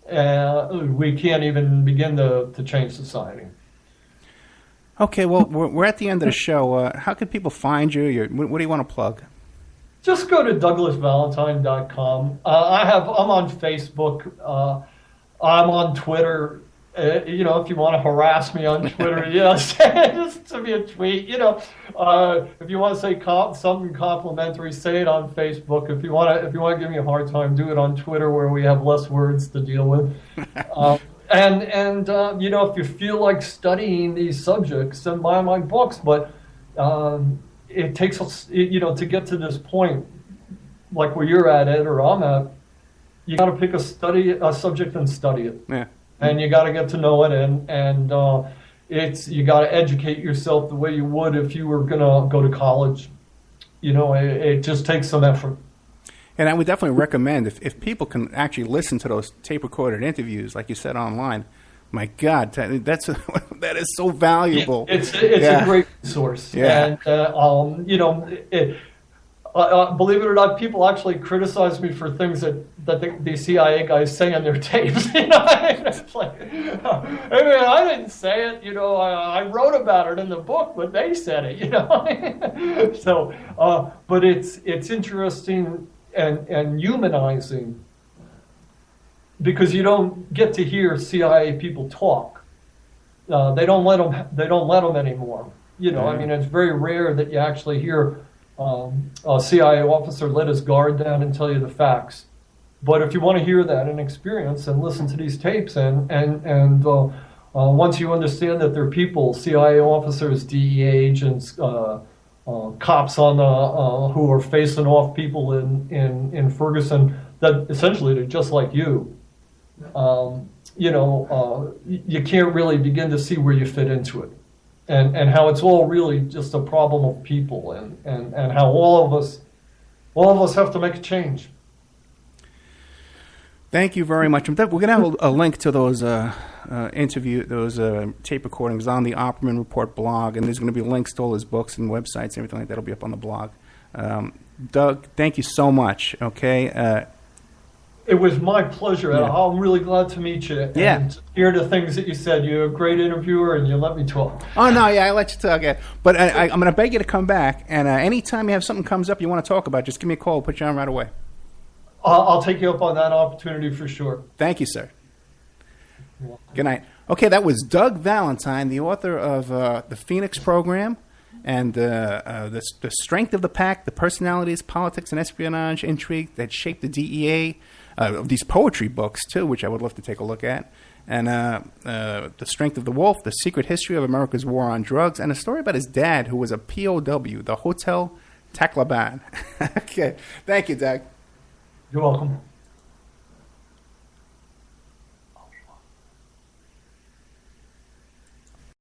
we can't even begin to change society. Okay, well, we're at the end of the show. How can people find you? What do you want to plug? Just go to DouglasValentine.com. I'm on Facebook. I'm on Twitter. If you want to harass me on Twitter, just send me a tweet. If you want to say something complimentary, say it on Facebook. If you want to give me a hard time, do it on Twitter, where we have less words to deal with. If you feel like studying these subjects, then buy my books. But it takes us, to get to this point, like where you're at, Ed, or I'm at. You got to pick a subject and study it. Yeah. And you got to get to know it, and you got to educate yourself the way you would if you were going to go to college. It just takes some effort. And I would definitely recommend, if people can actually listen to those tape-recorded interviews, like you said, online, my God, that is so valuable. It's a great resource. Yeah. And, believe it or not, people actually criticize me for things that the CIA guys say on their tapes. It's like, hey man, I didn't say it. I wrote about it in the book, but they said it. So, but it's interesting and humanizing, because you don't get to hear CIA people talk. They don't let them anymore. I mean, it's very rare that you actually hear a CIA officer let his guard down and tell you the facts. But if you want to hear that and experience and listen to these tapes, and once you understand that they're people, CIA officers, DEA agents, cops who are facing off people in Ferguson, that essentially they're just like you. You can't really begin to see where you fit into it. And how it's all really just a problem of people, and how all of us have to make a change. Thank you very much. We're going to have a link to those tape recordings on the Opperman Report blog, and there's going to be links to all his books and websites and everything like that will be up on the blog. Doug, thank you so much. Okay. It was my pleasure. Yeah. I'm really glad to meet you. And hear the things that you said. You're a great interviewer, and you let me talk. Oh, no, I let you talk. Yeah. But I'm going to beg you to come back, and anytime you have something comes up you want to talk about, just give me a call. We'll put you on right away. I'll take you up on that opportunity for sure. Thank you, sir. Good night. Okay, that was Doug Valentine, the author of The Phoenix Program, and the Strength of the Pack, the Personalities, Politics, and Espionage Intrigue that shaped the DEA. These poetry books, too, which I would love to take a look at. and The Strength of the Wolf, The Secret History of America's War on Drugs, and a story about his dad, who was a POW, the Hotel Tacloban. Okay. Thank you, Doug. You're welcome.